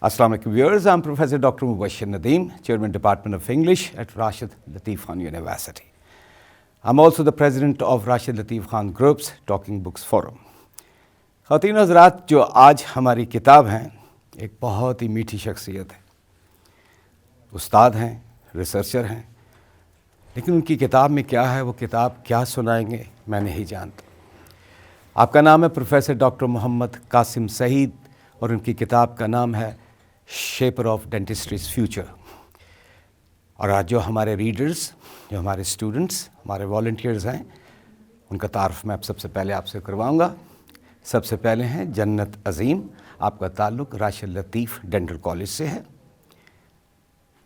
Assalamu alaikum viewers, I'm Professor Dr. Mubashir Nadeem, Chairman Department of English at Rashid Latif Khan University. I'm also the President of Rashid Latif Khan Group's Talking Books Forum. خواتین و حضرات، جو آج ہماری کتاب ہیں ایک بہت ہی میٹھی شخصیت ہے، استاد ہیں، ریسرچر ہیں، لیکن ان کی کتاب میں کیا ہے، وہ کتاب کیا سنائیں گے میں نہیں جانتا. آپ کا نام ہے پروفیسر ڈاکٹر محمد قاسم سعید اور ان کی کتاب کا نام ہے شیپر آف ڈینٹسٹریز فیوچر. اور آج جو ہمارے ریڈرز، جو ہمارے اسٹوڈنٹس، ہمارے والنٹیئرز ہیں، ان کا تعارف میں سب سے پہلے آپ سے کرواؤں گا. سب سے پہلے ہیں جنت عظیم، آپ کا تعلق راشد لطیف ڈینٹل کالج سے ہے.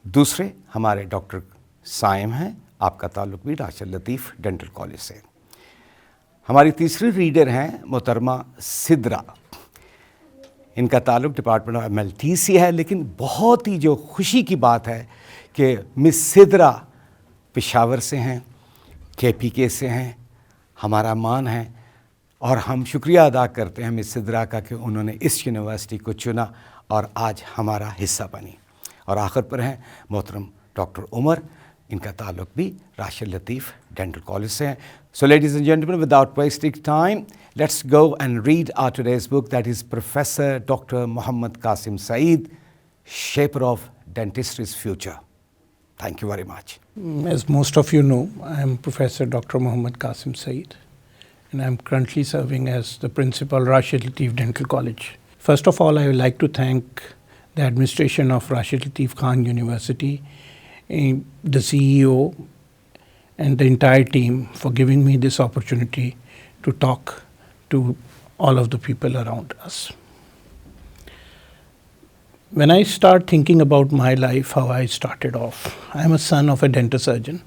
دوسرے ہمارے ڈاکٹر سائم ہیں، آپ کا تعلق بھی راشد لطیف ڈینٹل کالج سے. ہماری تیسری ریڈر ہیں محترمہ سدرا، ان کا تعلق ڈپارٹمنٹ آف MLT سے ہے، لیکن بہت ہی جو خوشی کی بات ہے کہ مس سدرا پشاور سے ہیں، KPK سے ہیں، ہمارا مان ہے، اور ہم شکریہ ادا کرتے ہیں مس سدرا کا کہ انہوں نے اس یونیورسٹی کو چنا اور آج ہمارا حصہ بنی. اور آخر پر ہیں محترم ڈاکٹر عمر، ان کا تعلق بھی راشد لطیف ڈینٹل کالج سے ہیں. So ladies and gentlemen, without wasting time, let's go and read our today's book, that is Professor Dr. Muhammad Qasim Saeed, Shaper of Dentistry's Future. Thank you very much. As most of you know, I am Professor Dr. Muhammad Qasim Saeed, and I am currently serving as the principal Rashid Latif Dental College. First of all, I would like to thank the administration of Rashid Latif Khan University, the CEO, and the entire team for giving me this opportunity to talk to all of the people around us. When I start thinking about my life, how I started off, I am a son of a dental surgeon.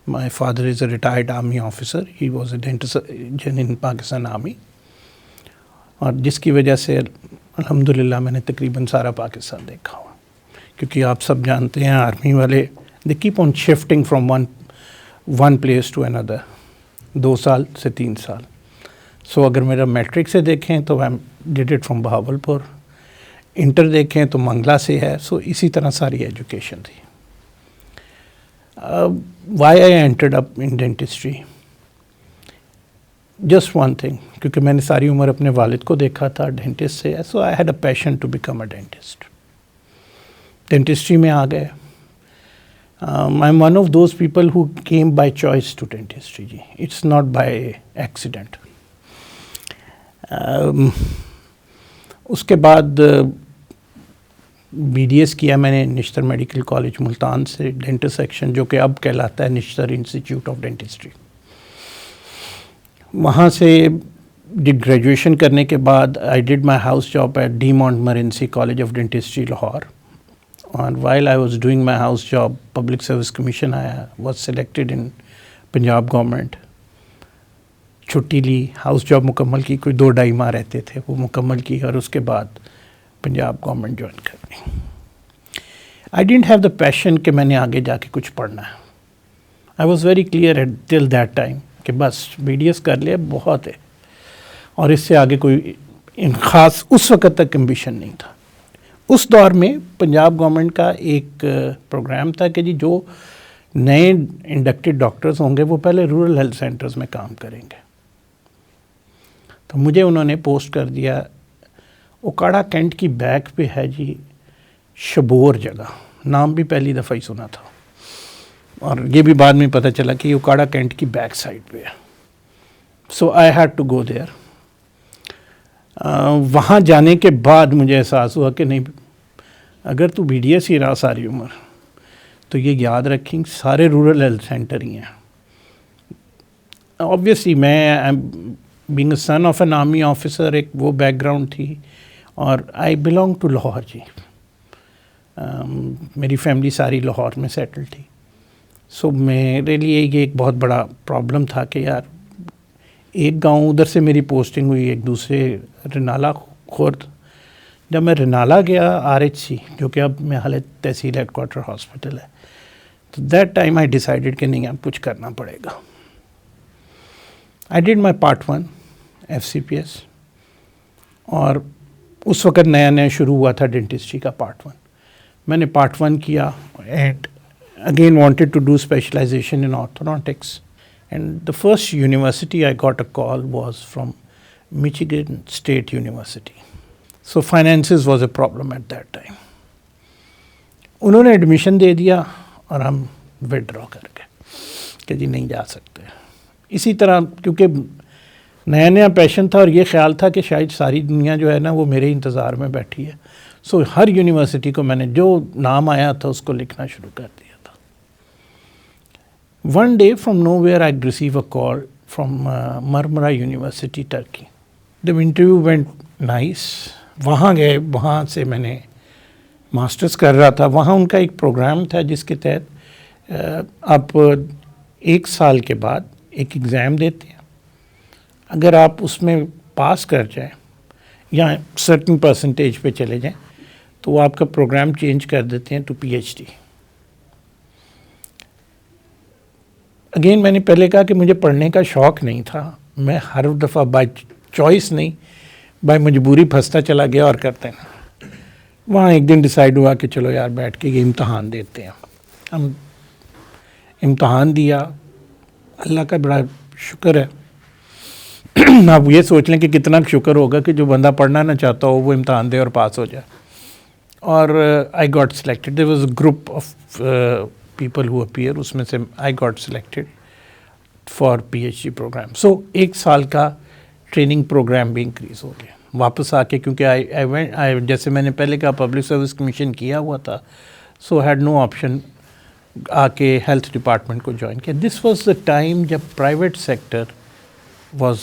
My father is a retired army officer. He was a dental surgeon in Pakistan Army. اور جس کی وجہ سے الحمدللہ میں نے تقریباً سارا پاکستان دیکھا ہوا، کیونکہ آپ سب جانتے ہیں آرمی والے they keep on shifting from one place to another 2 سال سے 3 سال. سو اگر میرا میٹرک سے دیکھیں تو I did it from Bahawalpur, inter دیکھیں تو منگلا سے ہے. سو اسی طرح ساری ایجوکیشن تھی. Why I entered up in dentistry? Just one thing, کیونکہ میں نے ساری عمر اپنے والد کو دیکھا تھا ڈینٹسٹ سے. سو I had a passion to become a dentist. Dentistry میں آ گئے. I'm one of those people who came by choice to dentistry. It's not by accident. اس کے بعد BDS کیا میں نے نشتر میڈیکل کالج ملتان سے، ڈینٹل سیکشن، جو کہ اب کہلاتا ہے نشتر انسٹیٹیوٹ آف ڈینٹسٹری. وہاں سے گریجویشن کرنے کے بعد I did my house job at D. Montmorency College of Dentistry, Lahore. And while I was doing my house job, Public Service Commission I was selected in Punjab government. چھٹی لی، house job مکمل کی، کوئی 2-2.5 ماہ رہتے تھے، وہ مکمل کی، اور اس کے بعد پنجاب گورنمنٹ جوائن کر لی. I didn't have the passion کہ میں نے آگے جا کے کچھ پڑھنا ہے. I was very clear till that time کہ بس BDS کر لیا بہت ہے، اور اس سے آگے کوئی خاص اس وقت تک امبیشن نہیں تھا. اس دور میں پنجاب گورنمنٹ کا ایک پروگرام تھا کہ جی جو نئے انڈکٹڈ ڈاکٹرز ہوں گے وہ پہلے رورل ہیلتھ سینٹرز میں کام کریں گے. تو مجھے انہوں نے پوسٹ کر دیا اوکاڑا کینٹ کی بیک پہ ہے جی شبور جگہ، نام بھی پہلی دفعہ ہی سنا تھا، اور یہ بھی بعد میں پتہ چلا کہ یہ اوکاڑا کینٹ کی بیک سائڈ پہ ہے. So I had to go there. وہاں جانے کے بعد مجھے احساس ہوا کہ نہیں، اگر تو BDS ہی رہا ساری عمر تو یہ یاد رکھیں سارے رورل ہیلتھ سینٹر ہی ہیں. آبویسلی میں being a sun of N army officer, ایک وہ بیک گراؤنڈ تھی، اور آئی بلانگ ٹو لاہور. جی میری فیملی ساری لاہور میں سیٹل تھی. سو میرے لیے یہ ایک بہت بڑا پرابلم تھا کہ یار ایک گاؤں ادھر سے میری پوسٹنگ ہوئی، ایک دوسرے رنالہ خورد. جب میں رنالہ گیا RHC، جو کہ اب میں حالت تحصیل ہیڈ کوارٹر ہاسپٹل ہے، تو دیٹ ٹائم آئی ڈیسائیڈڈ کہ نہیں اب کچھ کرنا پڑے گا. I did my part 1 FCPS، اور اس وقت نیا نیا شروع ہوا تھا ڈینٹسٹری کا پارٹ 1. میں نے پارٹ 1 کیا and again wanted to do specialization in orthodontics. And the first university I got a call was from Michigan State University. So finances was a problem at that time. انہوں نے admission دے دیا اور ہم وڈرا کر گئے کہ جی نہیں جا سکتے. اسی طرح کیونکہ نیا نیا پیشن تھا اور یہ خیال تھا کہ شاید ساری دنیا جو ہے نا وہ میرے انتظار میں بیٹھی ہے. سو ہر یونیورسٹی کو میں نے جو نام آیا تھا اس کو لکھنا شروع کر دیا تھا. One day from nowhere I receive a call from Marmara University Turkey. The interview went nice. وہاں گئے, وہاں سے میں نے ماسٹرز کر رہا تھا. وہاں ان کا ایک پروگرام تھا جس کے تحت آپ 1 سال کے بعد ایک ایگزام دیتے ہیں. اگر آپ اس میں پاس کر جائیں یا سرٹن پرسنٹیج پہ چلے جائیں تو وہ آپ کا پروگرام چینج کر دیتے ہیں to P H D. Again میں نے پہلے کہا کہ مجھے پڑھنے کا شوق نہیں تھا. میں ہر دفعہ بائی چوائس نہیں, بائی مجبوری پھنستا چلا گیا اور کرتے ہیں. وہاں ایک دن ڈیسائیڈ ہوا کہ چلو یار بیٹھ کے یہ امتحان دیتے ہیں. ہم امتحان دیا. اللہ کا بڑا شکر ہے. آپ یہ سوچ لیں کہ کتنا شکر ہوگا کہ جو بندہ پڑھنا نہ چاہتا ہو وہ امتحان دے اور پاس ہو جائے. اور I got selected. There was a group of people who appear. اس میں سے I got selected for P H D program. So 1 سال کا ٹریننگ پروگرام بھی انکریز ہو گیا. واپس آ کے کیونکہ جیسے میں نے پہلے کہا پبلک سروس کمیشن کیا ہوا تھا, سو ہیڈ نو آپشن آ کے ہیلتھ ڈپارٹمنٹ کو جوائن کیا. دس واز دا ٹائم جب private sector was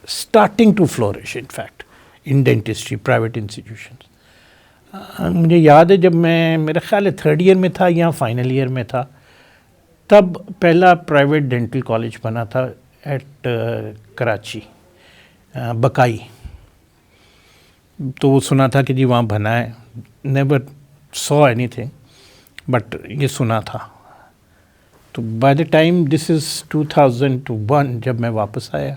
starting to flourish in fact in dentistry, private institutions. مجھے یاد ہے جب میں میرا خیال ہے 3rd ایئر میں تھا یا فائنل ایئر میں تھا, تب پہلا پرائیویٹ ڈینٹل کالج بنا تھا ایٹ کراچی, بکائی. تو وہ سنا تھا کہ جی وہاں بنا ہے. Never so any thing but یہ سنا تھا. تو بائی دا ٹائم دس از 2001 جب میں واپس آیا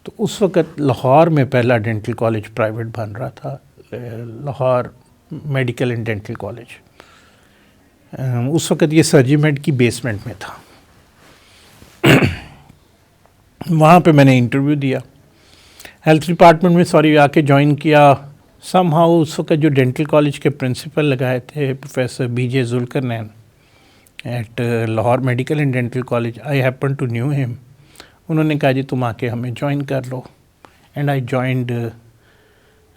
تو اس وقت لاہور میں پہلا ڈینٹل کالج پرائیویٹ بن رہا تھا, Lahore medical and dental college. اس وقت یہ سرجیمیڈ کی بیسمنٹ میں تھا. وہاں پہ میں نے انٹرویو دیا ہیلتھ ڈپارٹمنٹ میں آ کے جوائن کیا. سم ہاؤ اس وقت جو ڈینٹل کالج کے پرنسپل لگائے تھے professor B J Zulqarnain at Lahore medical and dental college, I happen to know him. انہوں نے کہا جی تم آ کے ہمیں جوائن کر لو. And I joined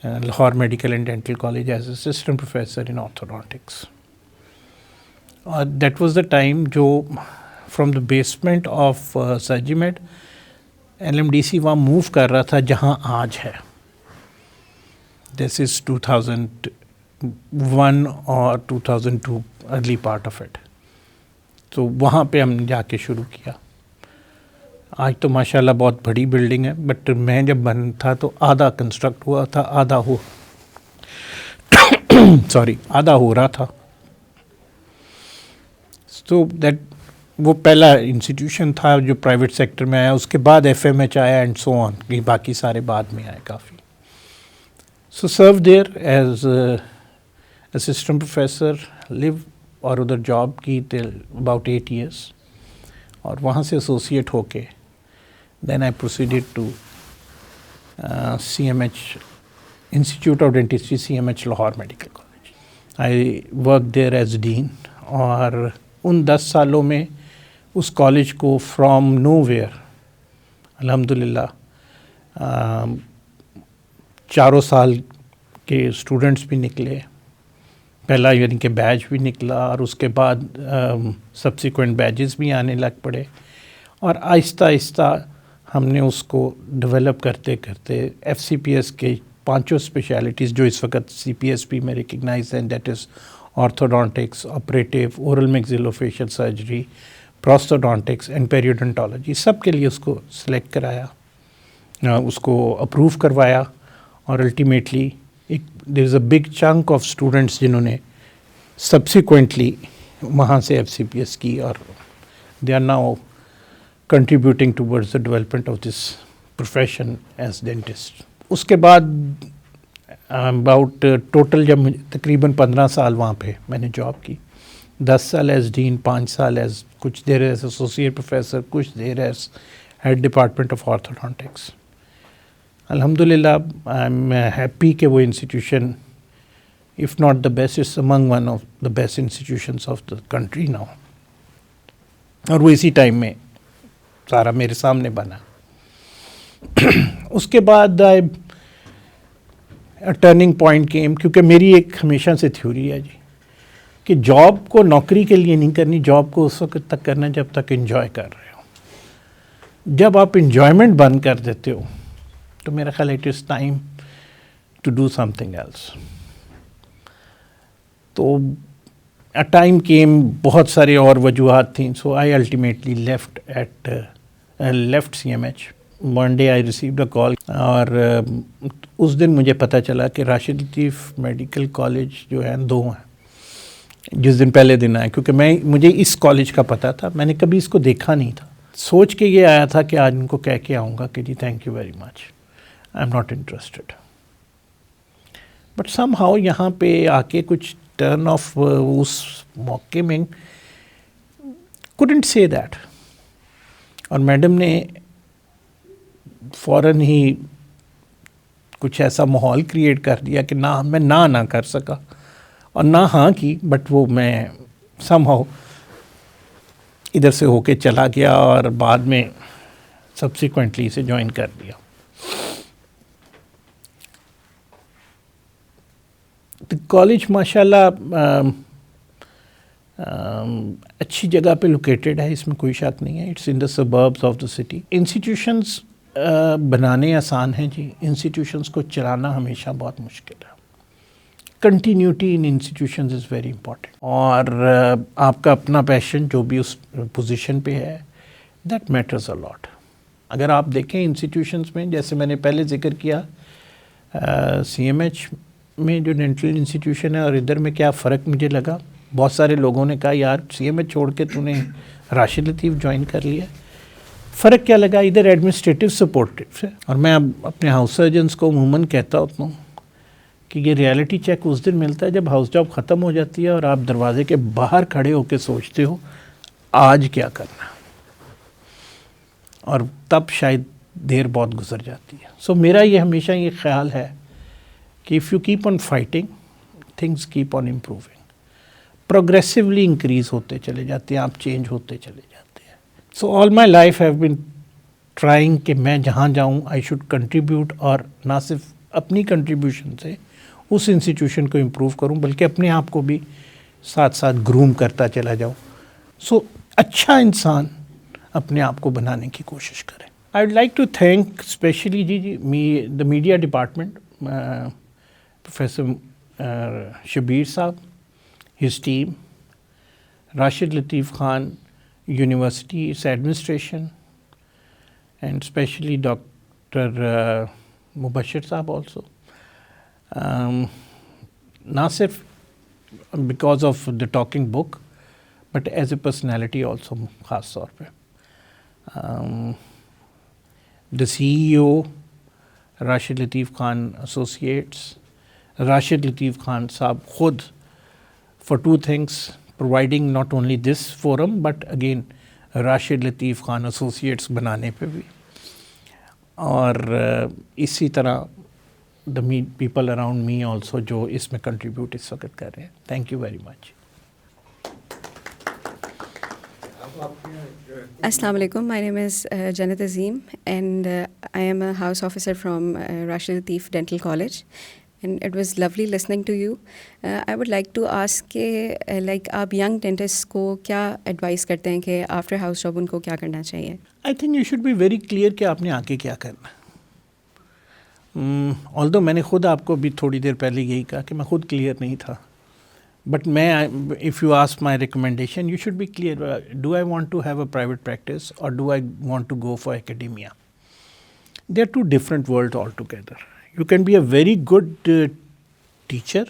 Lahore medical and dental college as assistant professor in orthodontics. اور دیٹ واز دا ٹائم جو from the basement of Surgimed L M D C وہاں موو کر رہا تھا جہاں آج ہے. دس از 2001 اور 2002 ارلی پارٹ آف اٹ. تو وہاں پہ ہم نے جا کے شروع کیا. آج تو ماشاء اللہ بہت بڑی بلڈنگ ہے, بٹ میں جب بن تھا تو آدھا کنسٹرکٹ ہوا تھا, آدھا ہو رہا تھا. تو دیٹ وہ پہلا انسٹیٹیوشن تھا جو پرائیویٹ سیکٹر میں آیا. اس کے بعد ایف ایم ایچ آیا اینڈ سو آن, یہ باقی سارے بعد میں آئے کافی. سو سرو دیر ایز اسسٹنٹ پروفیسر, لیو اور ادھر جاب کی ٹل اباؤٹ 8 years, اور وہاں سے ایسوسیٹ ہو کے then I proceeded to C M H institute of dentistry, C M H Lahore medical college. I work there as dean. اور ان 10 سالوں میں اس کالج کو فرام نو ویئر الحمدللہ 4 سال کے اسٹوڈنٹس بھی نکلے, پہلا یعنی کہ بیچ بھی نکلا, اور اس کے بعد سبسیکوینٹ بیچز بھی آنے لگ پڑے. اور آہستہ آہستہ ہم نے اس کو ڈیولپ کرتے کرتے ایف سی پی ایس کے 5 اسپیشلٹیز جو اس وقت سی پی ایس پی میں ریکگنائز ہیں, that is orthodontics, operative, oral maxillofacial surgery, prosthodontics and periodontology, سب کے لیے اس کو سلیکٹ کرایا, اس کو اپروو کروایا. اور ultimately there is a big chunk of students جنہوں نے سبسیکوینٹلی وہاں سے ایف سی پی ایس کی, اور they are now contributing towards the development of this profession as dentist. اس کے بعد اباؤٹ ٹوٹل جب تقریباً 15 سال وہاں پہ میں نے جاب کی, 10 سال ایز ڈین, 5 سال ایز کچھ دیر ایز ایسوسیٹ پروفیسر, کچھ دیر ایز ہیڈ ڈپارٹمنٹ آف آرتھوڈونٹکس. الحمد للہ آئی ایم ہیپی کہ وہ institution if not the best, it's among one of the best institutions of the country now. اور وہ اسی ٹائم میں سارا میرے سامنے بنا. اس کے بعد ٹرننگ پوائنٹ کیم, کیونکہ میری ایک ہمیشہ سے تھیوری ہے جی کہ جاب کو نوکری کے لیے نہیں کرنی, جاب کو اس وقت تک کرنا جب تک انجوائے کر رہے ہو. جب آپ انجوائمنٹ بند کر دیتے ہو تو میرا خیال it is time to do something else. تو ٹائم کیم, بہت سارے اور وجوہات تھیں. So I ultimately left C M H. One day I received a call, اور اس دن مجھے پتہ چلا کہ راشد لطیف میڈیکل کالج جو ہے 2 ہیں. جس دن پہلے دن آیا, کیونکہ مجھے اس کالج کا پتہ تھا, میں نے کبھی اس کو دیکھا نہیں تھا. سوچ کے یہ آیا تھا کہ آج ان کو کہہ کے آؤں گا کہ جی thank you very much, I am not interested. But somehow یہاں پہ آ کے کچھ ٹرن آف اس موقع میں couldn't say that. اور میڈم نے فوراً ہی کچھ ایسا ماحول کریٹ کر دیا کہ میں نہ کر سکا, اور نہ ہاں کی, بٹ وہ میں سم ہاؤ ادھر سے ہو کے چلا گیا, اور بعد میں سبسیکوینٹلی اسے جوائن کر دیا. کالج ماشاء اللہ اچھی جگہ پہ لوکیٹڈ ہے, اس میں کوئی شک نہیں ہے. It's in the suburbs of the city. Institutions بنانے آسان ہیں جی, انسٹیٹیوشنس کو چلانا ہمیشہ بہت مشکل ہے. Continuity in institutions is very important, اور آپ کا اپنا پیشن جو بھی اس پوزیشن پہ ہے دیٹ میٹرز اے لاٹ. اگر آپ دیکھیں انسٹیٹیوشنس میں, جیسے میں نے پہلے ذکر کیا سی ایم ایچ میں جو ڈینٹل انسٹیٹیوشن ہے اور ادھر میں کیا فرق مجھے لگا. بہت سارے لوگوں نے کہا یار سی ایم ایچ چھوڑ کے تو نے راشد لطیف جوائن کر لیا. فرق کیا لگا, ادھر ایڈمنسٹریٹو سپورٹ ہے. اور میں اب اپنے ہاؤس سرجنس کو عموماً کہتا ہوتا ہوں کہ یہ ریالٹی چیک اس دن ملتا ہے جب ہاؤس جاب ختم ہو جاتی ہے اور آپ دروازے کے باہر کھڑے ہو کے سوچتے ہو آج کیا کرنا, اور تب شاید دیر بہت گزر جاتی ہے. سو میرا یہ ہمیشہ یہ خیال ہے کہ if you keep on fighting, things keep on improving. Progressively increase ہوتے چلے جاتے ہیں, آپ چینج ہوتے چلے جاتے ہیں. So all my life I have been trying کہ میں جہاں جاؤں I should contribute, اور نہ صرف اپنی کنٹریبیوشن سے اس انسٹیٹیوشن کو امپروو کروں بلکہ اپنے آپ کو بھی ساتھ ساتھ گروم کرتا چلا جاؤں. سو اچھا انسان اپنے آپ کو بنانے کی کوشش کریں. I would like to thank especially the media department, Professor Shabir Saab, his team, Rashid Lateef Khan University, its administration, and especially Dr. Mubashir Saab also. Not sirf because of the talking book, but as a personality also خاص طور پہ. The CEO, Rashid Lateef Khan Associates, Rashid Lateef Khan Saab khud, for 2 things, providing not only this forum but again Rashid Lateef Khan Associates بنانے پہ بھی, اور اسی طرح the people around me also جو اس میں contribute اس وقت کر رہے ہیں. Thank you very much. Assalamu alaikum. My name is Jannat Azim, and I am a house officer from Rashid Lateef Dental College, and it was lovely listening to you. I would like to ask کہ like آپ young dentists کو کیا advice کرتے ہیں کہ after house job ان کو کیا کرنا چاہیے؟ I think you should be very clear کہ آپ نے آگے کیا کرنا ہے. although میں نے خود آپ کو بھی تھوڑی دیر پہلے یہی کہا کہ میں خود کلیئر نہیں تھا, بٹ میں if you ask my recommendation, you should be clear. Do I want to have a private practice or do I want to go for academia? They are 2 different worlds altogether. You can be a very good teacher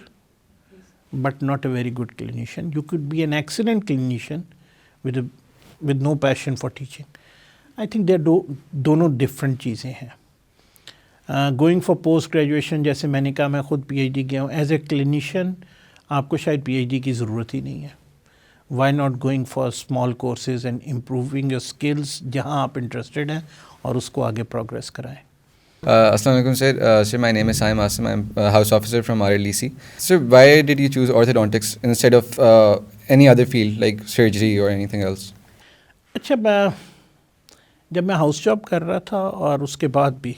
but not a very good clinician. You could be an excellent clinician with no passion for teaching. I think they are دونوں different چیزیں ہیں. Going for post graduation, جیسے میں نے کہا میں خود P H D گیا ہوں. ایز اے کلینیشین آپ کو شاید پی ایچ ڈی کی ضرورت ہی نہیں ہے. Why not going for small courses and improving your skills جہاں آپ انٹرسٹیڈ ہیں اور اس کو آگے پروگریس کرائیں. السلام علیکم sir. Sir, my name is Saim Asim. I'm a house officer from RLDC. Sir, why did you choose orthodontics instead of any other field like surgery or anything else? اچھا، جب میں ہاؤس جاب کر رہا تھا اور اس کے بعد بھی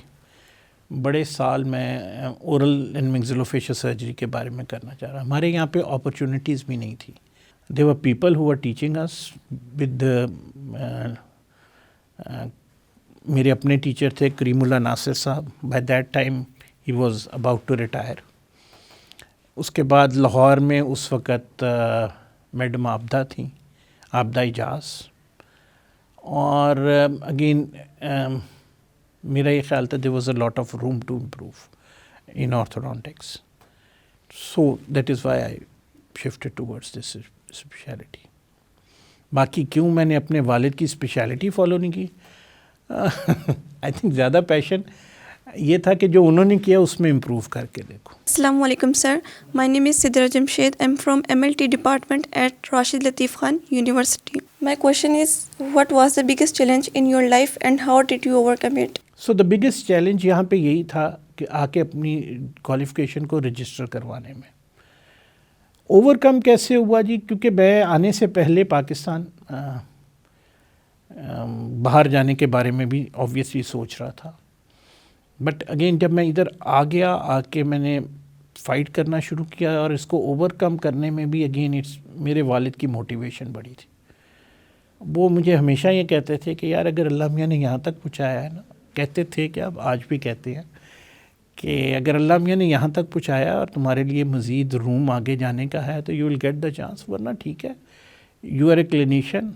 بڑے سال میں اورل اینڈ میگزیلوفیشل سرجری کے بارے میں کرنا چاہ رہا. ہمارے یہاں پہ اپرچونیٹیز بھی نہیں تھی. There were people who are teaching us with میرے اپنے ٹیچر تھے Karimullah Nasir Sahib. By that time he was about to retire. اس کے بعد لاہور میں اس وقت میڈم عابدہ تھیں، عابدہ اجاز. اور اگین میرا یہ خیال تھا there was a lot of room to improve in orthodontics. So that is why I shifted towards this specialty. باقی کیوں میں نے اپنے والد کی اسپیشلٹی فالو نہیں کی، آئی تھنک زیادہ پیشن یہ تھا کہ جو انہوں نے کیا اس میں امپروو کر کے دیکھو. Assalamu alaikum sir. My name is Sidra Jamshed. I'm from MLT department at Rashid Latif Khan University. My question is, what was the biggest challenge in your life and how did you overcome it? So the biggest challenge یہاں پہ یہی تھا کہ آ کے اپنی qualification کو register کروانے میں. اوور کم کیسے ہوا جی؟ کیونکہ میں آنے سے پہلے پاکستان باہر جانے کے بارے میں بھی آبویسلی سوچ رہا تھا. بٹ اگین جب میں ادھر آ گیا، آ کے میں نے فائٹ کرنا شروع کیا اور اس کو اوور کم کرنے میں بھی اگین میرے والد کی موٹیویشن بڑی تھی. وہ مجھے ہمیشہ یہ کہتے تھے کہ یار اگر اللہ میاں نے یہاں تک پہنچایا ہے نا، کہتے تھے کہ اب آج بھی کہتے ہیں کہ اگر اللہ میاں نے یہاں تک پہنچایا اور تمہارے لیے مزید روم آگے جانے کا ہے تو you will get the chance, ورنہ ٹھیک ہے، you are a clinician,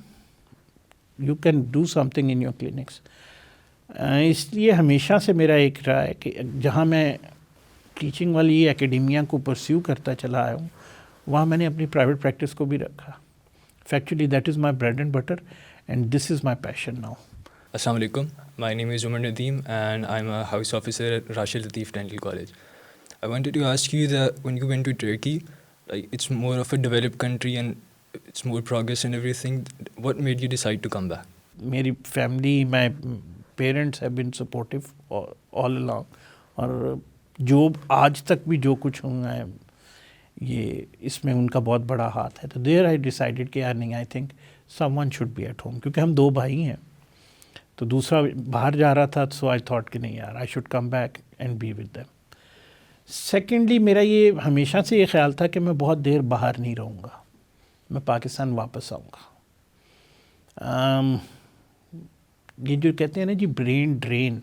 you can do something in your clinics. اس لیے ہمیشہ سے میرا ایک رہا ہے کہ جہاں میں ٹیچنگ والی اکیڈیمیا کو پرسیو کرتا چلا آیا ہوں وہاں میں نے اپنی پرائیویٹ پریکٹس کو بھی رکھا. Factually that is my bread and butter and this is my passion now. Assalamu alaikum. My name is Umar Nadeem and I'm a house officer at Rashid Latif Dental College. I wanted to ask you that when you went to Turkey, like it's more of a developed country and it's more progress and everything. What made you decide to come back? میری family, my parents have been supportive all along. اور جو آج تک بھی جو کچھ ہوا ہے یہ اس میں ان کا بہت بڑا ہاتھ ہے. تو دیر آئی ڈیسائیڈیڈ کہ یار نہیں، I think someone should be at home, کیونکہ ہم 2 بھائی ہیں تو دوسرا باہر جا رہا تھا. سو آئی تھاٹ کہ نہیں یار، I should come back and be with them. Secondly میرا یہ ہمیشہ سے یہ خیال تھا کہ میں بہت دیر باہر نہیں رہوں گا، میں پاکستان واپس آؤں گا. یہ جو کہتے ہیں نا جی برین ڈرین،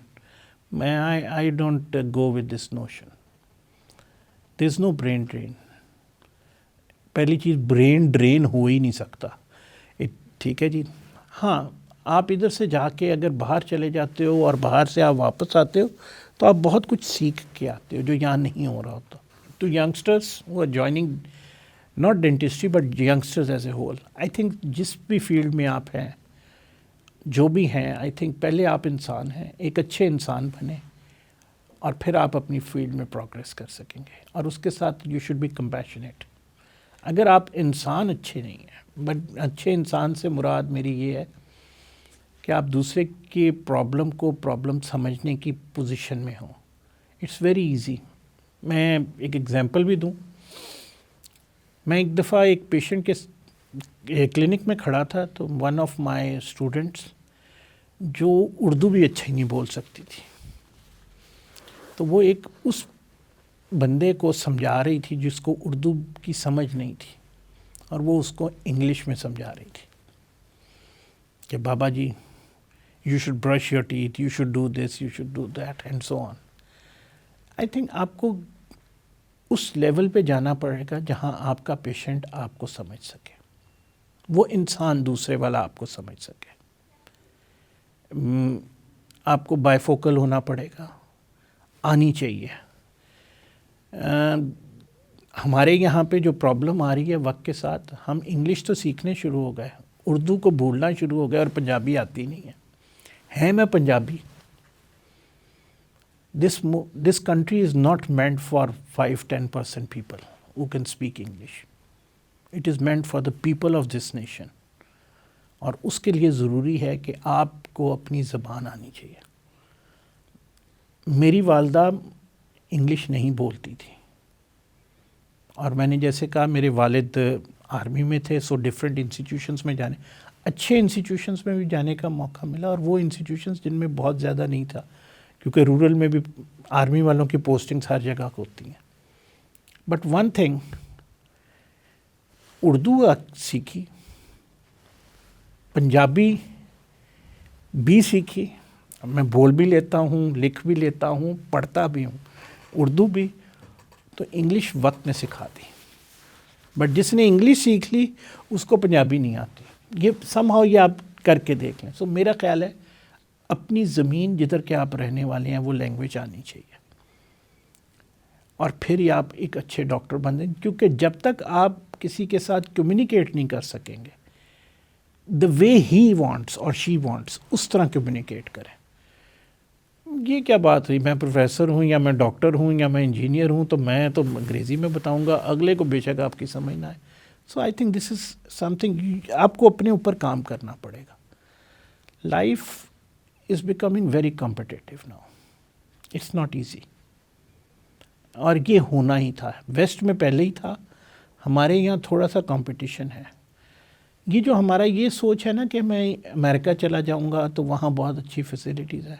میں I don't go with this notion. There is no brain drain. پہلی چیز برین ڈرین ہو ہی نہیں سکتا. ٹھیک ہے جی، ہاں آپ ادھر سے جا کے اگر باہر چلے جاتے ہو اور باہر سے آپ واپس آتے ہو تو آپ بہت کچھ سیکھ کے آتے ہو جو یہاں نہیں ہو رہا ہوتا. تو ینگسٹرس وہ joining not dentistry but youngsters as a whole, I think جس بھی فیلڈ میں آپ ہیں، جو بھی ہیں، آئی تھنک پہلے آپ انسان ہیں، ایک اچھے انسان بنیں اور پھر آپ اپنی فیلڈ میں پروگریس کر سکیں گے. اور اس کے ساتھ یو شوڈ بی کمپیشنیٹ. اگر آپ انسان اچھے نہیں ہیں، بٹ اچھے انسان سے مراد میری یہ ہے کہ آپ دوسرے کی پرابلم کو پرابلم سمجھنے کی پوزیشن میں ہوں. It's very easy. میں ایک ایگزامپل بھی دوں. میں ایک دفعہ ایک پیشنٹ کے کلینک میں کھڑا تھا تو ون آف مائی اسٹوڈنٹس جو اردو بھی اچھا ہی نہیں بول سکتی تھی، تو وہ ایک اس بندے کو سمجھا رہی تھی جس کو اردو کی سمجھ نہیں تھی، اور وہ اس کو انگلش میں سمجھا رہی تھی کہ بابا جی you should brush your teeth, you should do this, you should do that and so on. I think آپ کو اس لیول پہ جانا پڑے گا جہاں آپ کا پیشنٹ آپ کو سمجھ سکے، وہ انسان دوسرے والا آپ کو سمجھ سکے. آپ کو بائی فوکل ہونا پڑے گا، آنی چاہیے. ہمارے یہاں پہ جو پرابلم آ رہی ہے وقت کے ساتھ، ہم انگلش تو سیکھنے شروع ہو گئے، اردو کو بھولنا شروع ہو گئے اور پنجابی آتی نہیں ہے. میں Punjabi, this country is not meant for 5-10% people who can speak English. It is meant for the people of this nation. اور اس کے لیے ضروری ہے کہ آپ کو اپنی زبان آنی چاہیے. میری والدہ انگلش نہیں بولتی تھی اور میں نے جیسے کہا میرے والد آرمی میں تھے, سو ڈفرینٹ انسٹیٹیوشنس میں جانے, اچھے انسٹیٹیوشنس میں بھی جانے کا موقع ملا, اور وہ انسٹیٹیوشنس جن میں بہت زیادہ نہیں تھا, کیونکہ رورل میں بھی آرمی والوں کی پوسٹنگس ہر جگہ ہوتی ہیں. بٹ ون تھنگ, اردو سیکھی, پنجابی بھی سیکھی, میں بول بھی لیتا ہوں, لکھ بھی لیتا ہوں, پڑھتا بھی ہوں, اردو بھی, تو انگلش وقت نے سکھا دی. بٹ جس نے انگلش سیکھ لی اس کو پنجابی نہیں آتی. یہ سم ہاؤ یہ آپ کر کے دیکھ لیں. سو میرا خیال ہے اپنی زمین جدھر کے آپ رہنے والے ہیں وہ لینگویج آنی چاہیے, اور پھر ہی آپ ایک اچھے ڈاکٹر بن جائیں, کیونکہ جب تک آپ کسی کے ساتھ کمیونیکیٹ نہیں کر سکیں گے the way he wants or she wants, اس طرح کمیونیکیٹ کریں. یہ کیا بات ہوئی, میں پروفیسر ہوں یا میں ڈاکٹر ہوں یا میں انجینئر ہوں تو میں تو انگریزی میں بتاؤں گا, اگلے کو بے شک آپ کی سمجھ نہ آئے. سو I think this is some thing آپ کو اپنے اوپر کام کرنا پڑے گا. Life is becoming very competitive now, it's not easy, اور یہ ہونا ہی تھا. ویسٹ میں پہلے ہی تھا, ہمارے یہاں تھوڑا سا کمپٹیشن ہے. یہ جو ہمارا یہ سوچ ہے نا کہ میں امریکہ چلا جاؤں گا تو وہاں بہت اچھی فیسیلیٹیز ہے,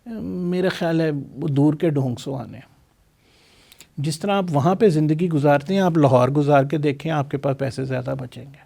میرا خیال ہے وہ دور کے ڈھونگ سوانے. جس طرح آپ وہاں پہ زندگی گزارتے ہیں آپ لاہور گزار کے دیکھیں, آپ کے پاس پیسے زیادہ بچیں گے.